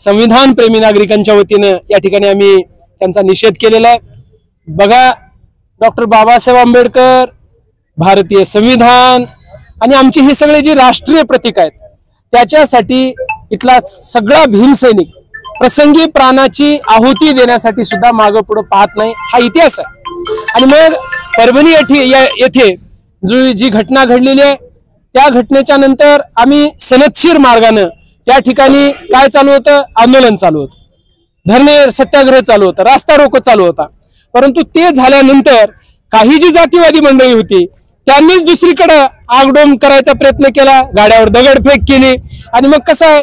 संविधान प्रेमी नागरिकांच्या वतीनं या ठिकाणी आम्ही त्यांचा निषेध केलेला आहे। बघा, डॉक्टर बाबासाहेब आंबेडकर, भारतीय संविधान आणि आमची ही सगळी जी राष्ट्रीय प्रतीक आहेत त्याच्यासाठी इथला सगळा भीमसैनिक प्रसंगी प्राणाची आहुती देण्यासाठी सुद्धा मागं पुढे पाहत नाही, हा इतिहास आहे। आणि मग परभणी येथे जी घटना घडलेली आहे त्या घटनेच्या नंतर आम्ही सनदशीर मार्गाने त्या ठिकाणी काय चालू होतं, आंदोलन चालू होतं, धरणे सत्याग्रह चालू होता, रास्ता रोको चालू होता। परंतु ते झाल्यानंतर काही जी जातीवादी मंडळी होती त्यांनीच दुसरीकडे आगडोम करायचा प्रयत्न केला, गाड्यावर दगडफेक केली आणि मग कसं आहे,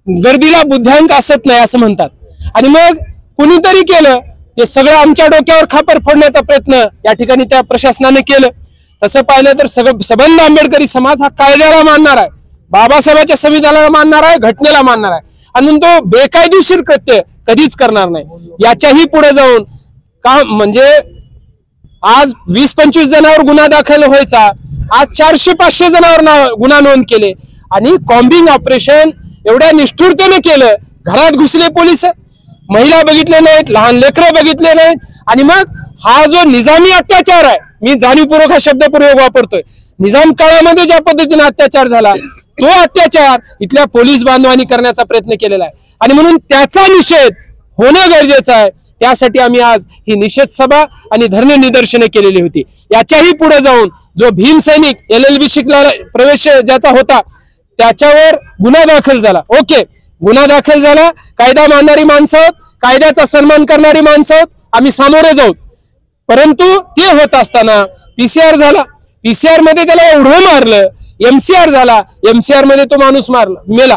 गर्दीला बुद्ध्यांक असत नाही असं म्हणतात। आणि मग कुणीतरी केलं ते सगळं आमच्या डोक्यावर खापर फोडण्याचा प्रयत्न या ठिकाणी त्या प्रशासनाने केलं। तसं पाहिलं तर सबंध आंबेडकरी समाज हा कायद्याला मानणार आहे, बाबासाहेबांच्या संविधानाला मानणार आहे, घटनेला मानणार आहे आणि तो बेकायदेशीर कृत्य कधीच करणार नाही। याच्याही पुढे जाऊन का म्हणजे आज 20-25 जणांवर गुन्हा दाखल व्हायचा, आज 400-500 जणांवर गुन्हा नोंद केले आणि कॉम्बिंग ऑपरेशन एवढ्या निष्ठुरतेने केलं। घरात घुसले पोलीस, महिला बघितले नाहीत, लहान लेकरं बघितले नाहीत आणि मग हा जो निजामी अत्याचार आहे, मी जाणीवपूर्वक हा शब्द प्रयोग वापरतोय, निजाम काळामध्ये ज्या पद्धतीने अत्याचार झाला तो अत्याचार इथल्या पोलीस बांधवांनी करण्याचा प्रयत्न केलेला आहे आणि म्हणून त्याचा निषेध होणं गरजेचं आहे। त्यासाठी आम्ही आज ही निषेध सभा आणि धरणे निदर्शने केलेली होती। याच्याही पुढे जाऊन जो भीमसैनिक LLB शिकला प्रवेश ज्याचा होता त्याच्यावर गुन्हा दाखल झाला, ओके, गुन्हा दाखल झाला, कायदा मानणारी माणसं आहोत, कायद्याचा सन्मान करणारी माणसं आहोत, आम्ही सामोरे जाऊ। परंतु ते होत असताना PCR झाला, PCR मध्ये त्याला एवढं मारलं, MCR झाला, MCR मध्ये तो माणूस मेला।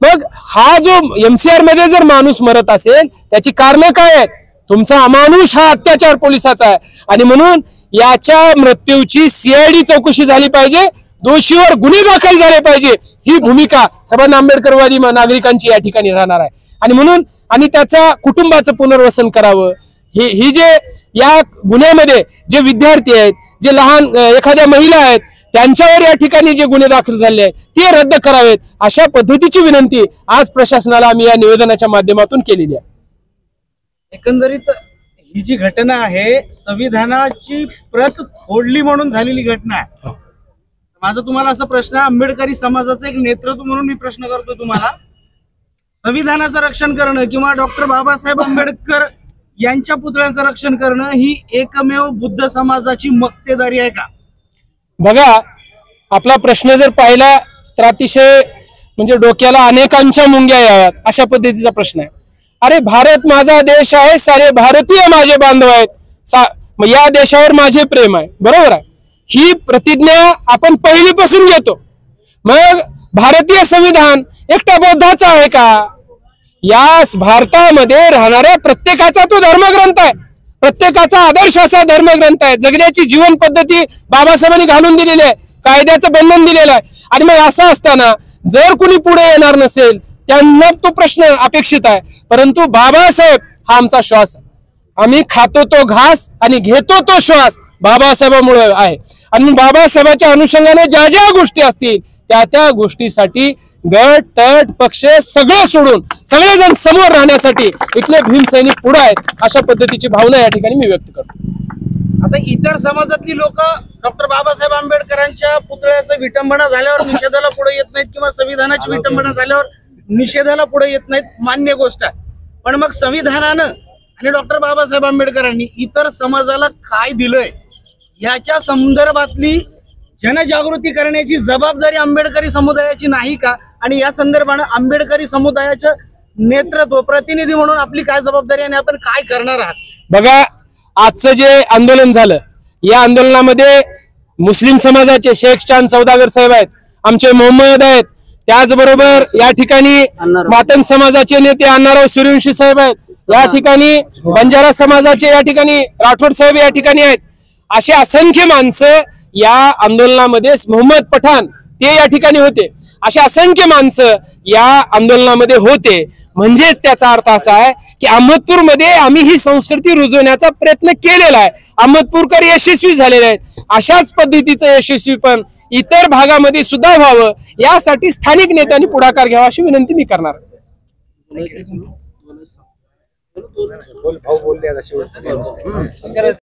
मग हा जो MCR मध्ये जर माणूस मरत असेल त्याची कारणं काय आहेत? तुमचा अमानुष हा अत्याचार पोलिसाचा आहे आणि म्हणून याच्या मृत्यूची CID चौकशी झाली पाहिजे, दोषीवर गुन्हे दाखल झाले पाहिजे, ही भूमिका सबंध आंबेडकरवादी नागरिकांची या ठिकाणी राहणार आहे। आणि म्हणून आणि त्याच्या कुटुंबाचं पुनर्वसन करावं। ही जे या गुन्ह्यामध्ये जे विद्यार्थी आहेत, जे लहान एखाद्या महिला आहेत त्यांच्यावर या ठिकाणी जे गुन्हे दाखल झाले आहेत ते रद्द करावेत, अशा पद्धतीची विनंती आज प्रशासनाला आम्ही या निवेदनाच्या माध्यमातून केलेली आहे। एकंदरीत ही जी घटना आहे संविधानाची प्रत फोडली म्हणून झालेली घटना आहे। माझा तुम्हाला असा प्रश्न, आंबेडकरी समाजाचं एक नेतृत्व म्हणून मी प्रश्न करतो तुम्हाला, संविधानाचं रक्षण करणं किंवा डॉक्टर बाबासाहेब आंबेडकर यांच्या पुतळ्यांचं रक्षण करणं ही एकमेव बुद्ध समाजाची मक्तेदारी आहे का? बघा, आपला प्रश्न जर पाहिला तर अतिशय म्हणजे डोक्याला अनेकांच्या मुंग्या याव्यात अशा पद्धतीचा प्रश्न आहे। अरे, भारत माझा देश आहे, सारे भारतीय माझे बांधव आहेत, या देशावर माझे प्रेम आहे, बरोबर आहे, ही प्रतिज्ञा आपण पहिलीपासून घेतो। मग भारतीय संविधान एकटा बौद्धाचा आहे का? या भारतामध्ये राहणाऱ्या प्रत्येकाचा तो धर्मग्रंथ आहे, प्रत्येकाचा आदर्श असा धर्मग्रंथ आहे, जगण्याची जीवन पद्धती बाबासाहेबांनी घालून दिलेली आहे, कायद्याचं बंधन दिलेलं आहे। आणि मग असं असताना जर कुणी पुढे येणार नसेल त्यांना तो प्रश्न अपेक्षित आहे, परंतु बाबासाहेब हा आमचा श्वास आहे, आम्ही खातो तो घास आणि घेतो तो श्वास बाबासाहेबांमुळे आहे। आणि बाबासाहेबांच्या अनुषंगाने ज्या ज्या गोष्टी असतील त्या गोष्टीसाठी गट तट पक्ष सगळं सोडून सगळेजण समोर राहण्यासाठी इथले भीमसैनिक पुढे आहेत, अशा पद्धतीची भावना या ठिकाणी मी व्यक्त करतो। आता इतर समाजातली लोक डॉक्टर बाबासाहेब आंबेडकरांच्या पुतळ्याचं विटंबना झाल्यावर निषेधाला पुढे येत नाहीत किंवा संविधानाची विटंबना झाल्यावर निषेधाला पुढे येत नाहीत, मान्य गोष्ट आहे, पण मग संविधानानं आणि डॉक्टर बाबासाहेब आंबेडकरांनी इतर समाजाला काय दिलंय याच्या संदर्भातली जनजागृती करण्याची जबाबदारी आंबेडकरी समुदायाची नाही का? आणि या संदर्भाने आंबेडकरी समुदायाचं नेतृत्व प्रतिनिधी म्हणून आपली काय जबाबदारी आणि आपण काय करणार आहात? बघा, आजचं जे आंदोलन झालं या आंदोलनामध्ये मुस्लिम समाजाचे शेख चांद सौदागर साहेब आहेत, आमचे मोहम्मद आहेत, त्याचबरोबर या ठिकाणी मातंग समाजाचे नेते अण्णाराव सूर्यवंशी साहेब आहेत, या ठिकाणी बंजारा समाजाचे या ठिकाणी राठोड साहेब या ठिकाणी आहेत, असे असंख्य माणसं या आंदोलनामध्ये, मोहम्मद पठाण ते या ठिकाणी होते, असे असंख्य माणसं या आंदोलनामध्ये होते। म्हणजेच त्याचा अर्थ असा आहे की अहमदपूरमध्ये आम्ही ही संस्कृती रुजवण्याचा प्रयत्न केलेला आहे, अहमदपूरकर यशस्वी झालेले आहेत। अशाच पद्धतीचं यशस्वीपण इतर भागामध्ये सुद्धा व्हावं यासाठी स्थानिक नेत्यांनी पुढाकार घ्यावा अशी विनंती मी करणार आहे। भाऊ बोलले आता शिवसेना